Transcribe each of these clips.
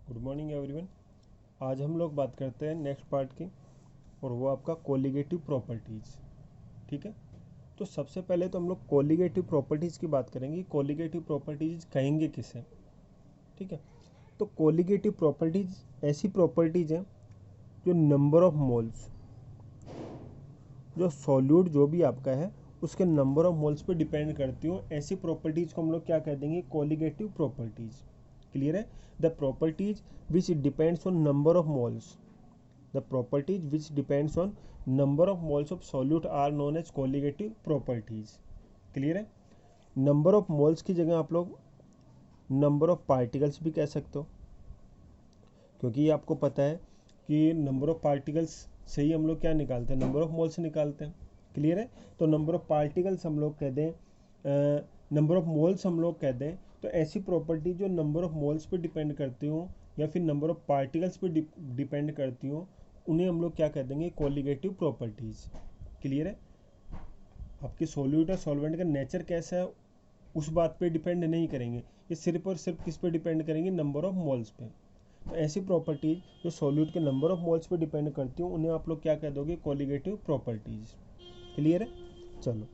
Good morning everyone. आज हम लोग बात करते हैं नेक्स्ट पार्ट की, और वो आपका कोलिगेटिव प्रॉपर्टीज़। ठीक है, तो सबसे पहले तो हम लोग कोलिगेटिव प्रॉपर्टीज़ की बात करेंगे। कोलिगेटिव प्रॉपर्टीज़ कहेंगे किसे? ठीक है, तो कोलिगेटिव प्रॉपर्टीज़ ऐसी प्रॉपर्टीज़ हैं जो नंबर ऑफ मोल्स, जो सॉल्यूट जो भी आपका है उसके नंबर ऑफ मोल्स पे डिपेंड करती हो। ऐसी प्रॉपर्टीज़ को हम लोग क्या कह देंगे? Colligative properties. क्लियर है? The properties which depends on number of moles, the properties which depends on number of moles of solute are known as colligative properties. Clear है? नंबर ऑफ मोल्स की जगह आप लोग नंबर ऑफ पार्टिकल्स भी कह सकते हो, क्योंकि ये आपको पता है कि नंबर ऑफ पार्टिकल्स से ही हम लोग क्या निकालते हैं? नंबर ऑफ मोल्स निकालते हैं। क्लियर है? तो नंबर ऑफ पार्टिकल्स हम लोग कह दें, नंबर ऑफ मोल्स हम लोग कह दें। तो ऐसी प्रॉपर्टी जो नंबर ऑफ मोल्स पे डिपेंड करती हो या फिर नंबर ऑफ पार्टिकल्स पे डिपेंड करती हो, उन्हें हम लोग क्या कह देंगे? Colligative properties. क्लियर है? आपके सॉल्यूट और सॉल्वेंट का नेचर कैसा है उस बात पे डिपेंड नहीं करेंगे, ये सिर्फ और सिर्फ किस पे डिपेंड करेंगे? नंबर ऑफ मोल्स पे। तो ऐसी प्रॉपर्टीज जो सॉल्यूट के नंबर ऑफ मोल्स पे डिपेंड करती हो, उन्हें आप लोग क्या कह दोगे? Colligative properties. क्लियर है? चलो,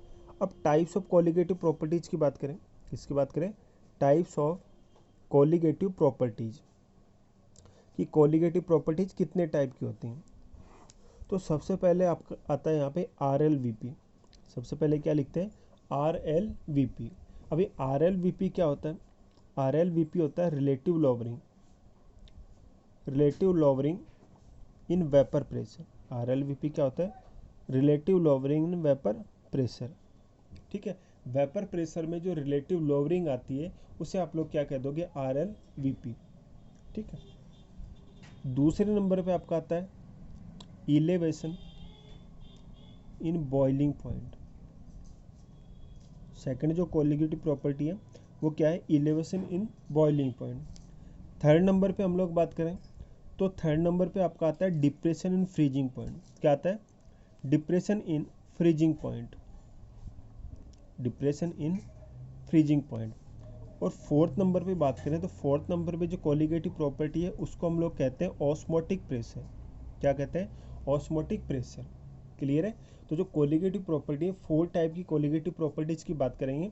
अब टाइप्स ऑफ कोलिगेटिव प्रॉपर्टीज की बात करें। किसकी बात करें? टाइप्स ऑफ कोलिगेटिव प्रॉपर्टीज, कि कोलिगेटिव प्रॉपर्टीज कितने टाइप की होती हैं। तो सबसे पहले आपका आता है यहाँ पे RLVP। सबसे पहले क्या लिखते हैं? RLVP। अभी RLVP क्या होता है? RLVP होता है relative lowering, relative lowering in vapour pressure. RLVP क्या होता है? Relative lowering in vapour pressure. ठीक है, वेपर प्रेशर में जो रिलेटिव लॉवरिंग आती है उसे आप लोग क्या कह दोगे? RLVP। ठीक है, दूसरे नंबर पे आपका आता है elevation in boiling point. Second जो कोलिगेटिव प्रॉपर्टी है वो क्या है? Elevation in boiling point. Third number पे हम लोग बात करें तो थर्ड नंबर पे आपका आता है डिप्रेशन इन फ्रीजिंग पॉइंट। क्या आता है? Depression in freezing point, depression in freezing point. और फोर्थ नंबर पे बात करें तो फोर्थ नंबर पे जो कोलिगेटिव प्रॉपर्टी है उसको हम लोग कहते हैं ऑस्मोटिक प्रेशर। क्या कहते हैं? Osmotic pressure. क्लियर है? तो जो कोलिगेटिव प्रॉपर्टी है, 4 टाइप की कोलिगेटिव प्रॉपर्टीज़ की बात करेंगे।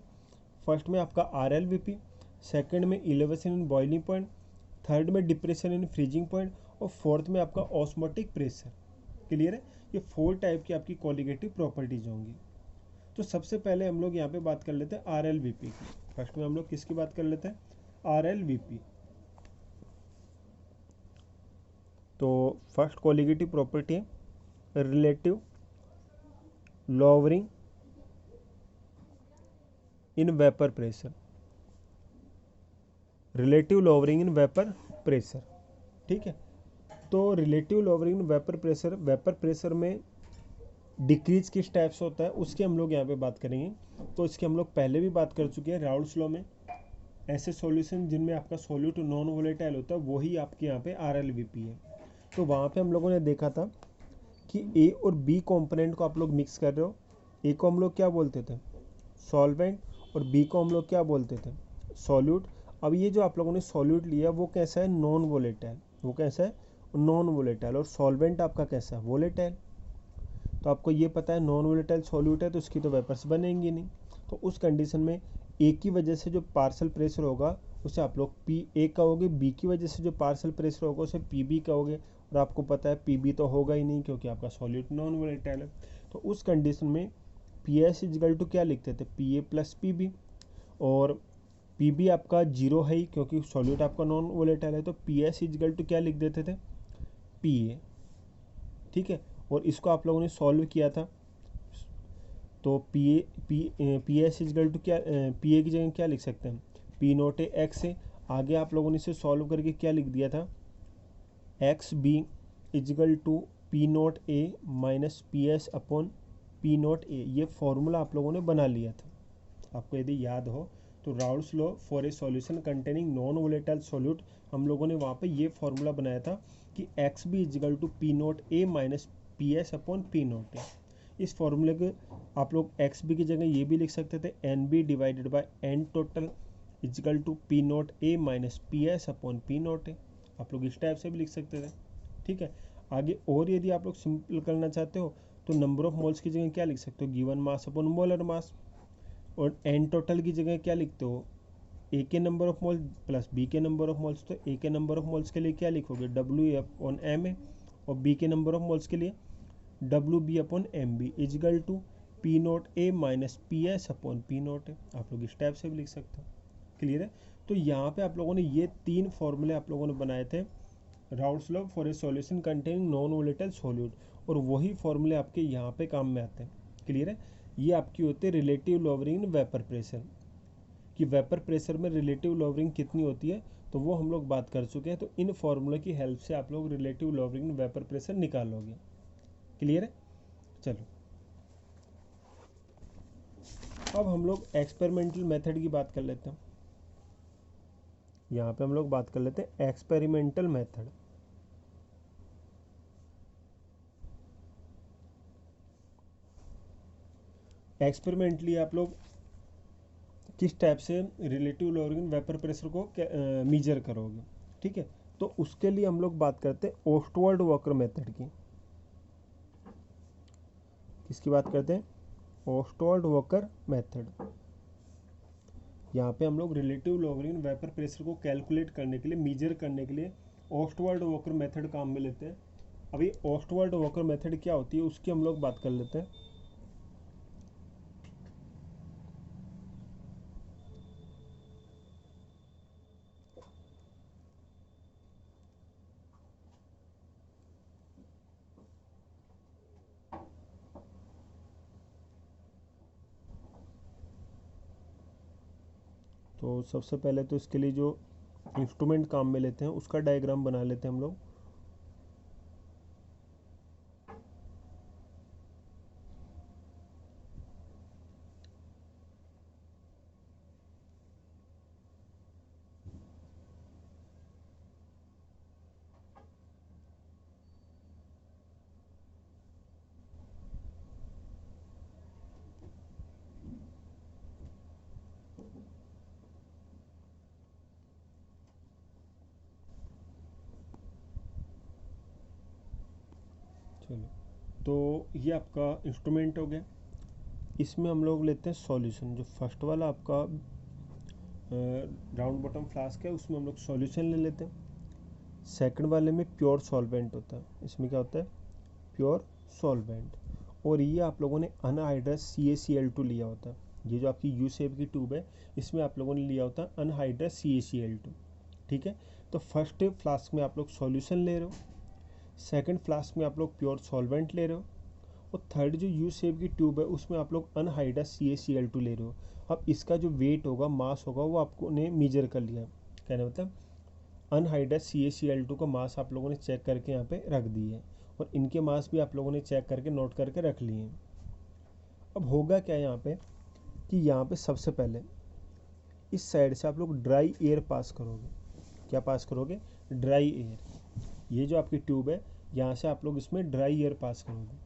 फर्स्ट में आपका RLVP, सेकंड में elevation in boiling point, third में डिप्रेशन इन फ्रीजिंग पॉइंट, और फोर्थ में आपका ऑस्मोटिक प्रेशर। क्लियर है? ये 4 टाइप की आपकी कोलिगेटिव प्रॉपर्टीज होंगी। तो सबसे पहले हम लोग यहाँ पे बात कर लेते हैं RLVP की। फर्स्ट में हम लोग किसकी बात कर लेते हैं? RLVP। तो फर्स्ट कोलिगेटिव प्रॉपर्टी है relative lowering in vapour pressure, relative lowering in vapour pressure. ठीक है, तो relative lowering in vapour pressure में डिक्रीज किस टाइप से होता है उसकी हम लोग यहाँ पे बात करेंगे। तो इसकी हम लोग पहले भी बात कर चुके हैं राउल्स लॉ में। ऐसे सॉल्यूशन जिनमें आपका सॉल्यूट नॉन वोलेटाइल होता है वही आपके यहाँ पे RLVP है। तो वहाँ पे हम लोगों ने देखा था कि A और B कंपोनेंट को आप लोग मिक्स कर रहे हो। A को हम लोग क्या बोलते थे? सॉल्वेंट, और B को हम लोग क्या बोलते थे? सॉल्यूट। अब ये जो आप लोगों ने सॉल्यूट लिया वो कैसा है? Non volatile. वो कैसा है? Non volatile. और सॉल्वेंट आपका कैसा है? वोलेटाइल। तो आपको ये पता है नॉन वोलेटाइल सॉल्यूट है तो उसकी तो वेपर्स बनेंगी नहीं। तो उस कंडीशन में ए की वजह से जो पार्शियल प्रेशर होगा उसे आप लोग PA कहोगे, बी की वजह से जो पार्शियल प्रेशर होगा उसे PB कहोगे। और आपको पता है PB तो होगा ही नहीं क्योंकि आपका सॉल्यूट नॉन वोलेटाइल है। तो उस कंडीशन में PS इजगल टू क्या लिखते थे? PA plus PB। और PB आपका जीरो है ही क्योंकि सॉल्यूट आपका नॉन वोलेटाइल है, तो PS इजगल टू क्या लिख देते थे? PA। ठीक है, और इसको आप लोगों ने सॉल्व किया था तो पी एस इजगल टू क्या, PA की जगह क्या लिख सकते हैं? P0A है। आगे आप लोगों ने इसे सॉल्व करके क्या लिख दिया था? XB equal to P0A minus PS upon P0A। ये फॉर्मूला आप लोगों ने बना लिया था। आपको यदि याद हो तो Raoult's law for a solution containing non volatile solute, हम लोगों ने वहाँ पे ये फॉर्मूला बनाया था कि XB equal to P0A minus PS upon P0A। इस फॉर्मूले के आप लोग XB की जगह ये भी लिख सकते थे NB divided by N total equal to P0A minus PS upon P0A। आप लोग इस टाइप से भी लिख सकते थे, ठीक है। आगे और यदि आप लोग सिंपल करना चाहते हो तो नंबर ऑफ मोल्स की जगह क्या लिख सकते हो, given mass upon molar mass. और एन टोटल की जगह क्या लिखते हो, ए के number of moles plus B के नंबर ऑफ मोल्स। तो ए के नंबर ऑफ मोल्स के लिए क्या लिखोगे, W A upon M A, और बी के नंबर ऑफ मोल्स के लिए W B upon M B is equal to P naught A minus P S upon P naught A. आप लोग इस टाइप से भी लिख सकते हो, क्लियर है। तो यहाँ पे आप लोगों ने ये 3 फॉर्मूले आप लोगों ने बनाए थे, Raoult's law for a solution containing non volatile solute, और वही फॉर्मूले आपके यहाँ पे काम में आते हैं, क्लियर है। ये आपकी होती है relative lowering in vapour pressure, कि वेपर प्रेशर में रिलेटिव लॉवरिंग कितनी होती है, तो वो हम लोग बात कर चुके हैं। तो इन फॉर्मूले की हेल्प से आप लोग relative lowering in vapour pressure निकालोगे, क्लियर है। चलो अब हम लोग एक्सपेरिमेंटल मेथड की बात कर लेते हैं। यहाँ पे हम लोग बात कर लेते हैं एक्सपेरिमेंटल मेथड। एक्सपेरिमेंटली आप लोग किस टाइप से रिलेटिव लॉवरिंग वेपर प्रेशर को मेजर करोगे, ठीक है। तो उसके लिए हम लोग बात करते हैं ओस्टवर्ड वॉकर मेथड की। किसकी बात करते हैं, ओस्टवर्ड वॉकर मेथड। यहाँ पे हम लोग रिलेटिव लॉवरिंग वेपर प्रेशर को कैलकुलेट करने के लिए, मेजर करने के लिए ओस्टवर्ड वॉकर मेथड काम में लेते हैं। अभी ओस्टवर्ड वॉकर मेथड क्या होती है उसकी हम लोग बात कर लेते हैं। तो सबसे पहले तो इसके लिए जो इंस्ट्रूमेंट काम में लेते हैं उसका डायग्राम बना लेते हैं हम लोग। चलो तो ये आपका इंस्ट्रूमेंट हो गया। इसमें हम लोग लेते हैं सॉल्यूशन। जो फर्स्ट वाला आपका राउंड बॉटम फ्लास्क है उसमें हम लोग सॉल्यूशन ले लेते हैं। सेकंड वाले में प्योर सॉल्वेंट होता है, इसमें क्या होता है, प्योर सॉल्वेंट। और ये आप लोगों ने अनहाइड्रस CaCl2 लिया होता है। ये जो आपकी यू शेप की ट्यूब है इसमें आप लोगों ने लिया होता है अनहाइड्रस CaCl2, ठीक है। तो फर्स्ट फ्लास्क में आप लोग सॉल्यूशन ले रहे हो, सेकंड फ्लास्क में आप लोग प्योर सॉल्वेंट ले रहे हो, और थर्ड जो यू शेप की ट्यूब है उसमें आप लोग अनहाइड्रस CaCl2 ले रहे हो। अब इसका जो वेट होगा, मास होगा, वो आपको ने मेजर कर लिया। कहने मतलब अनहाइड्रस CaCl2 का मास आप लोगों ने चेक करके यहाँ पे रख दी है, और इनके मास भी आप लोगों ने चेक करके नोट करके रख लिए हैं। अब होगा क्या यहाँ पे कि यहाँ पे सबसे पहले इस साइड से आप लोग ड्राई एयर पास करोगे। क्या पास करोगे, ड्राई एयर। ये जो आपकी ट्यूब है यहाँ से आप लोग इसमें ड्राई एयर पास करोगे।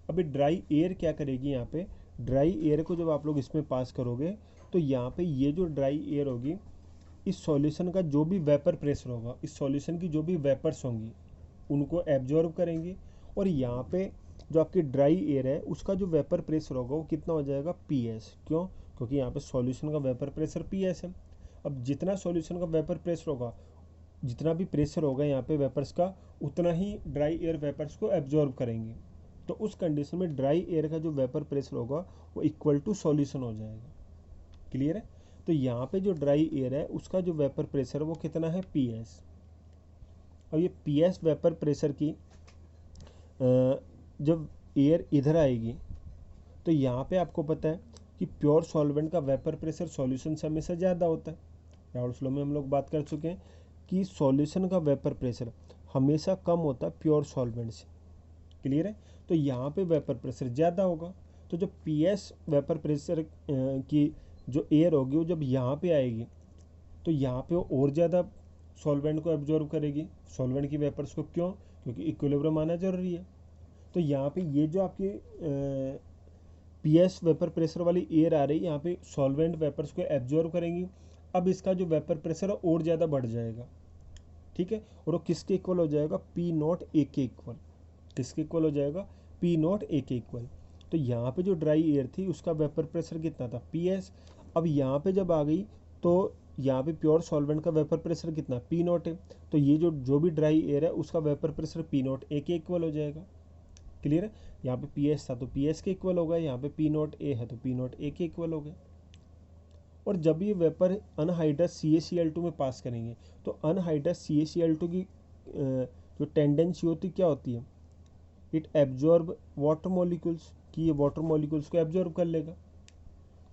अभी ड्राई एयर क्या करेगी, यहाँ पे ड्राई एयर को जब आप लोग इसमें पास करोगे तो यहाँ पे ये जो ड्राई एयर होगी, इस सॉल्यूशन का जो भी वेपर प्रेशर होगा, इस सॉल्यूशन की जो भी वेपर्स होंगी उनको एब्जॉर्ब करेंगी। और यहाँ पे जो आपकी ड्राई एयर है उसका जो वेपर प्रेशर होगा वो कितना हो जाएगा, PS। क्यों, क्योंकि यहाँ पे सॉल्यूशन का वेपर प्रेशर PS है। अब जितना सॉल्यूशन का वेपर प्रेशर होगा, जितना भी प्रेशर होगा यहाँ पे वेपर्स का, उतना ही ड्राई एयर वेपर्स को एब्जॉर्ब करेंगी। तो उस कंडीशन में ड्राई एयर का जो वेपर प्रेशर होगा वो इक्वल टू सॉल्यूशन हो जाएगा, क्लियर है। तो यहाँ पे जो ड्राई एयर है उसका जो वेपर प्रेशर वो कितना है, PS। और ये PS वेपर प्रेशर की जब एयर इधर आएगी तो यहाँ पे आपको पता है कि प्योर सॉल्वेंट का वेपर प्रेशर सॉल्यूशन से हमेशा ज़्यादा होता है। राउल्ट्स लॉ में हम लोग बात कर चुके हैं कि सॉल्यूशन का वेपर प्रेशर हमेशा कम होता है प्योर सॉल्वेंट से, क्लियर है। तो यहाँ पे वेपर प्रेशर ज़्यादा होगा, तो जो PS वेपर प्रेशर की जो एयर होगी वो जब यहाँ पे आएगी तो यहाँ पे वो और ज़्यादा सॉल्वेंट को एब्जॉर्ब करेगी, सॉल्वेंट की वेपर्स को। क्यों, क्योंकि इक्विलिब्रियम आना जरूरी है। तो यहाँ पे ये जो आपकी PS वेपर प्रेशर वाली एयर आ रही है यहाँ पे सॉल्वेंट वेपर्स को एब्जॉर्ब करेंगी। अब इसका जो वेपर प्रेशर है और ज़्यादा बढ़ जाएगा, ठीक है, और वो किसके इक्वल हो जाएगा, पी नॉट ए के इक्वल, किसके इक्वल हो जाएगा, पी नॉट ए के इक्वल। तो यहाँ पे जो ड्राई एयर थी उसका वेपर प्रेशर कितना था, पी एस। अब यहाँ पे जब आ गई तो यहाँ पे प्योर सॉल्वेंट का वेपर प्रेशर कितना, पी नॉट है। तो ये जो भी ड्राई एयर है उसका vapour pressure P not a के इक्वल हो जाएगा। क्लियर है, यहाँ पे पी एस था तो पी एस के इक्वल होगा, यहाँ पे पी नॉट ए है तो पी नॉट ए के इक्वल हो गया। और जब ये वेपर अनहाइड्रस CaCl2 में पास करेंगे तो अनहाइड्रस CaCl2 की जो टेंडेंसी होती क्या होती है, इट एब्जॉर्ब वाटर मॉलिक्यूल्स, कि ये वाटर मॉलिक्यूल्स को एब्जॉर्ब कर लेगा।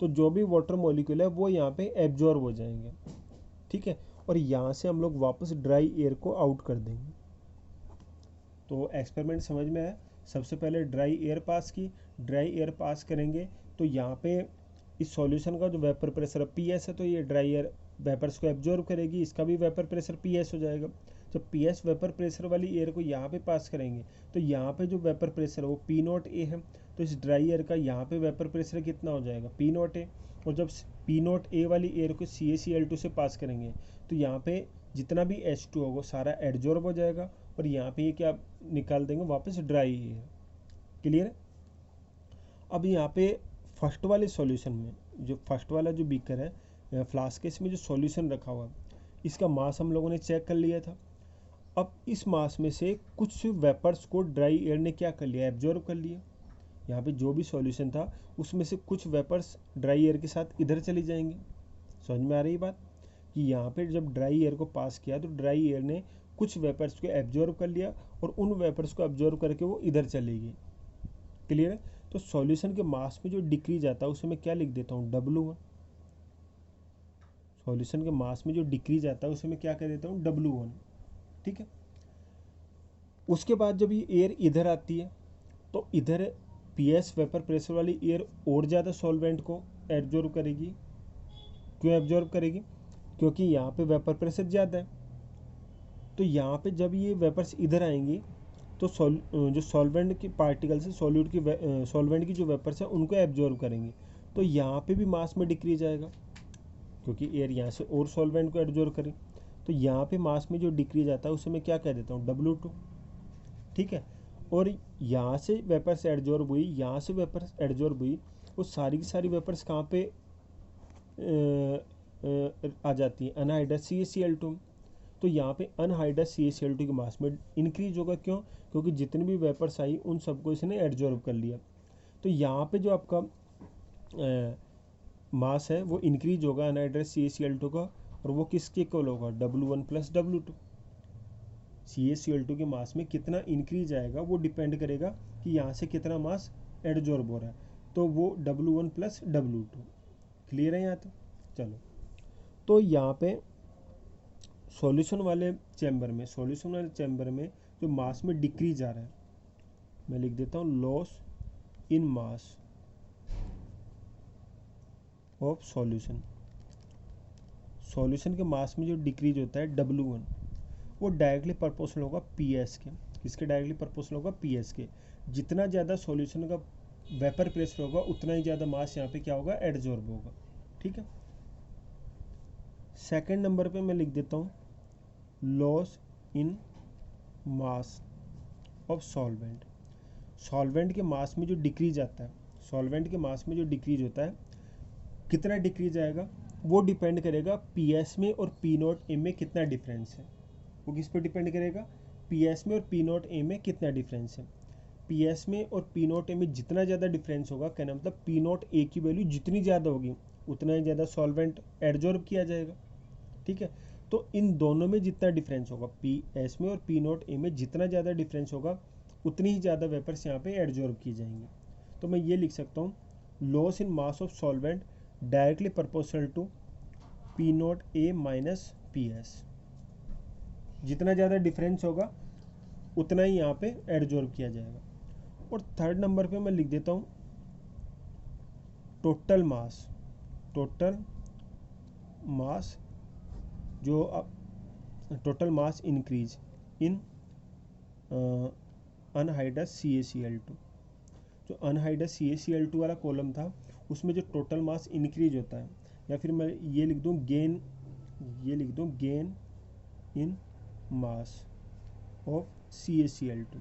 तो जो भी वाटर मॉलिक्यूल है वो यहाँ पे एब्जॉर्ब हो जाएंगे, ठीक है, और यहाँ से हम लोग वापस ड्राई एयर को आउट कर देंगे। तो एक्सपेरिमेंट समझ में आया। सबसे पहले ड्राई एयर पास की, ड्राई एयर पास करेंगे तो यहाँ पे इस सॉल्यूशन का जो वेपर प्रेशर पी एस है तो ये ड्राई एयर वेपर्स को एब्जॉर्ब करेगी, इसका भी वेपर प्रेशर पी एस हो जाएगा। जब पी एस वेपर प्रेशर वाली एयर को यहाँ पे पास करेंगे तो यहाँ पे जो वेपर प्रेशर है वो पी नॉट ए है, तो इस ड्राई एयर का यहाँ पे वेपर प्रेशर कितना हो जाएगा, पी नॉट ए। और जब पी नॉट ए वाली एयर को CaCl2 से पास करेंगे तो यहाँ पे जितना भी H2 होगा सारा एब्जॉर्ब हो जाएगा, और यहाँ पे ये क्या निकाल देंगे वापस ड्राई एयर। क्लियर है। अब यहाँ पे फर्स्ट वाले सॉल्यूशन में, जो फर्स्ट वाला जो बीकर है फ्लास्क के, इसमें जो सॉल्यूशन रखा हुआ है इसका मास हम लोगों ने चेक कर लिया था। अब इस मास में से कुछ वेपर्स को ड्राई एयर ने क्या कर लिया, एब्जॉर्ब कर लिया। यहाँ पे जो भी सॉल्यूशन था उसमें से कुछ वेपर्स ड्राई एयर के साथ इधर चली जाएंगे। समझ में आ रही बात, कि यहाँ पे जब ड्राई एयर को पास किया तो ड्राई एयर ने कुछ वेपर्स को एब्जॉर्ब कर लिया और उन वेपर्स को एब्जॉर्ब करके वो इधर चली गई। क्लियर है। तो सॉल्यूशन के मास में जो डिक्रीज आता है उसे मैं क्या लिख देता हूँ, W1। सॉल्यूशन के मास में जो डिक्रीज आता है उसे मैं क्या कह देता हूँ, W1। ठीक है। उसके बाद जब ये एयर इधर आती है तो इधर PS वेपर प्रेशर वाली एयर और ज़्यादा सॉल्वेंट को एब्जॉर्ब करेगी। क्यों एब्जॉर्ब करेगी, क्योंकि यहाँ पे वेपर प्रेशर ज़्यादा है। तो यहाँ पे जब ये वेपर्स इधर आएंगी तो जो सॉल्वेंट की पार्टिकल्स है, सॉल्वेंट की जो वेपर्स है उनको एब्जॉर्ब करेंगे। तो यहाँ पे भी मास में डिक्रीज आएगा क्योंकि एयर यहाँ से और सॉल्वेंट को एब्जॉर्ब करे। तो यहाँ पे मास में जो डिक्रीज आता है उसे मैं क्या कह देता हूँ, W2। ठीक है। और यहाँ से वेपर्स एब्जॉर्ब हुई, यहाँ से वेपर्स एब्जॉर्ब हुई, वो सारी की सारी वेपर्स कहाँ पे आ जाती है, अनहाइड्रस CaCl2। तो यहाँ पे अनहाइड्रस CaCl2 के मास में इंक्रीज होगा। क्यों, क्योंकि जितनी भी वेपर्स आई उन सबको इसने एब्जॉर्ब कर लिया। तो यहाँ पे जो आपका मास है वो इंक्रीज होगा अनहाइड्रस CaCl2 का, और वो किसके इक्वल होगा, W1 + W2। CaCl2 के मास में कितना इंक्रीज आएगा वो डिपेंड करेगा कि यहाँ से कितना मास एब्जॉर्ब हो रहा है, तो वो W1 + W2। क्लियर है यहाँ तक। चलो, तो यहाँ पे सॉल्यूशन वाले चैम्बर में जो मास में डिक्रीज आ रहा है, मैं लिख देता हूँ loss in mass of solution. Solution के मास में जो डिक्रीज होता है W1, वो डायरेक्टली प्रोपोर्शनल होगा PS के। किसके डायरेक्टली प्रोपोर्शनल होगा, PS के। जितना ज़्यादा सॉल्यूशन का वेपर प्रेशर होगा उतना ही ज़्यादा मास यहाँ पे क्या होगा, एब्जॉर्ब होगा। ठीक है। सेकंड नंबर पे मैं लिख देता हूँ loss in mass of solvent. Solvent के मास में जो डिक्रीज आता है, सॉल्वेंट के मास में जो डिक्रीज होता है, कितना डिक्रीज आएगा वो डिपेंड करेगा PS में और P0A में कितना डिफरेंस है। वो किस पर डिपेंड करेगा, PS में और P0A में कितना डिफरेंस है। PS में और P0A में जितना ज़्यादा डिफरेंस होगा, कहना मतलब P0A की वैल्यू जितनी ज़्यादा होगी उतना ही ज़्यादा सॉल्वेंट एब्जॉर्ब किया जाएगा। ठीक है। तो इन दोनों में जितना डिफरेंस होगा, PS में और P0A में जितना ज़्यादा डिफरेंस होगा उतनी ही ज़्यादा वेपर्स यहाँ पे एब्जॉर्ब की जाएंगे। तो मैं ये लिख सकता हूँ loss in mass of solvent directly proportional to P0A - PS। जितना ज़्यादा डिफरेंस होगा उतना ही यहाँ पे एब्जॉर्ब किया जाएगा। और थर्ड नंबर पे मैं लिख देता हूँ टोटल मास जो total mass increase in anhydrous CaCl2। जो अनहाइड्रस CaCl2 वाला कॉलम था उसमें जो टोटल मास इंक्रीज होता है, या फिर मैं ये लिख दूँ gain in mass of CaCl2।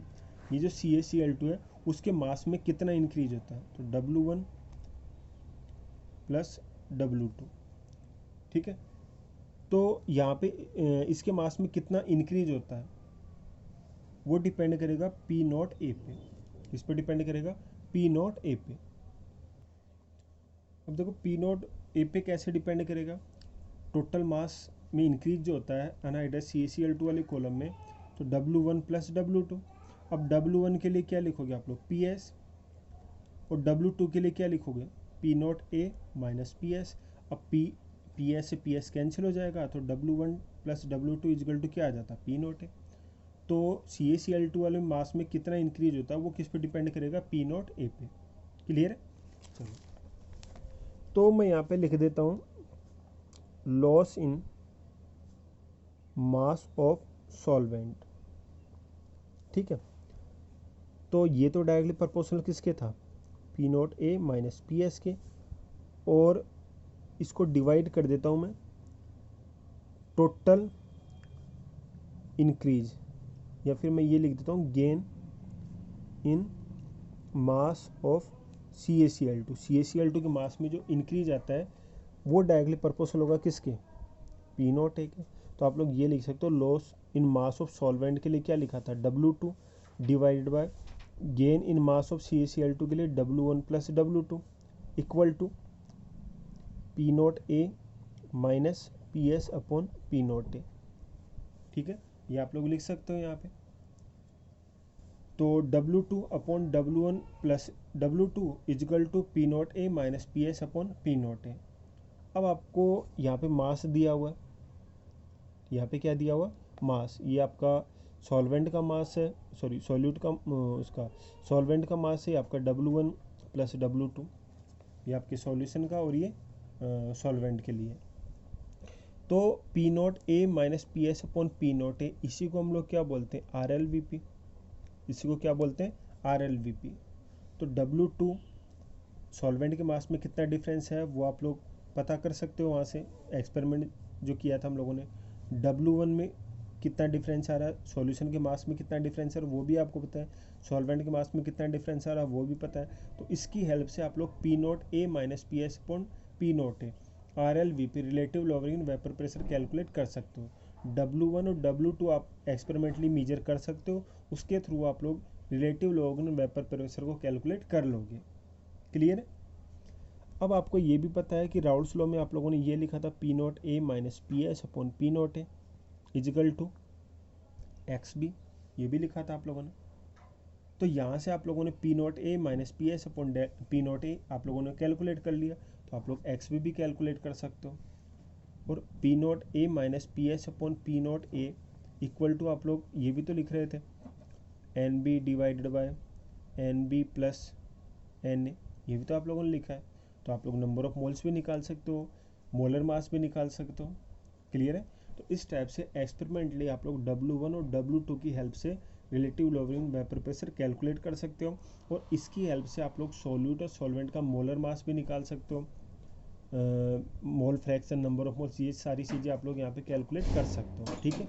ये जो CaCl2 है उसके मास में कितना इंक्रीज होता है, तो W1 प्लस W2, ठीक है। तो यहाँ पे इसके मास में कितना इंक्रीज होता है वो डिपेंड करेगा P0 A पे। किस पे डिपेंड करेगा, P0 A पे। अब देखो P0 A पे कैसे डिपेंड करेगा, टोटल मास में इंक्रीज जो होता है अनहाइड्राइज्ड CaCl2 वाले कॉलम में, तो W1 प्लस W2। अब W1 के लिए क्या लिखोगे आप लोग, PS, और W2 के लिए क्या लिखोगे, P0 A माइनस PS। अब PS से PS कैंसिल हो जाएगा, तो W1 plus W2 equal to क्या आ जाता है, P0 A। तो CaCl2 वाले मास में कितना इंक्रीज होता है वो किस पे डिपेंड करेगा, P0 A पे। क्लियर है, चलो तो मैं यहाँ पे लिख देता हूँ loss in mass of solvent, ठीक है। तो ये तो डायरेक्टली प्रोपोर्शनल किसके था, P0 A माइनस PS के, और इसको डिवाइड कर देता हूँ मैं टोटल इंक्रीज, या फिर मैं ये लिख देता हूँ gain in mass of CaCl2। CaCl2 के मास में जो इंक्रीज आता है वो डायरेक्टली प्रोपोर्शनल होगा किसके, P0 A के। तो आप लोग ये लिख सकते हो loss in mass of solvent के लिए क्या लिखा था, W2 divided by gain in mass of CaCl2 के लिए W1 plus W2 equal to P0 A minus PS upon P0 A, ठीक है। ये आप लोग लिख सकते हो यहाँ पे। तो W2 upon W1 plus W2 equal to P0 A minus PS upon P0 A। अब आपको यहाँ पे मास दिया हुआ है, यहाँ पे क्या दिया हुआ, मास। ये आपका सॉल्वेंट का मास है, सॉरी सॉल्यूट का उसका सॉल्वेंट का मास है आपका W1 प्लस W2, ये आपके सॉल्यूशन का, और ये सॉल्वेंट के लिए। तो P0 A minus PS upon P0 A, इसी को हम लोग क्या बोलते हैं, RLVP। इसी को क्या बोलते हैं, RLVP। तो W2 सॉल्वेंट के मास में कितना डिफरेंस है वो आप लोग पता कर सकते हो, वहाँ से एक्सपेरिमेंट जो किया था हम लोगों ने। W1 में कितना डिफरेंस आ रहा है, सॉल्यूशन के मास में कितना डिफरेंस है वो भी आपको पता है, सॉल्वेंट के मास में कितना डिफरेंस आ रहा है वो भी पता है। तो इसकी हेल्प से आप लोग P0 A minus PS upon P0 A RLVP relative lowering in vapour pressure calculate कर सकते हो। W1 और W2 आप एक्सपेरिमेंटली मेजर कर सकते हो, उसके थ्रू आप लोग relative lowering in vapour pressure को कैलकुलेट कर लोगे। क्लियर है। अब आपको ये भी पता है कि राउल्ट्स लॉ में आप लोगों ने ये लिखा था P0 A minus PS upon P0 A equal to XB, ये भी लिखा था आप लोगों ने। तो यहाँ से आप लोगों ने P0 A minus PS upon P0 A आप लोगों ने कैलकुलेट कर लिया, तो आप लोग XB भी कैलकुलेट कर सकते हो। और P0 A minus PS upon P0 A equal to आप लोग ये भी तो लिख रहे थे NB divided by NB plus NA, ये भी तो आप लोगों ने लिखा है। तो आप लोग नंबर ऑफ मोल्स भी निकाल सकते हो, मोलर मास भी निकाल सकते हो। क्लियर है। तो इस टाइप से एक्सपेरिमेंटली आप लोग W1 और W2 की हेल्प से relative lowering vapour pressure calculate कर सकते हो, और इसकी हेल्प से आप लोग सॉल्यूट और सॉल्वेंट का मोलर मास भी निकाल सकते हो, mole fraction, number of moles, ये सारी चीज़ें आप लोग यहाँ पे कैलकुलेट कर सकते हो। ठीक है।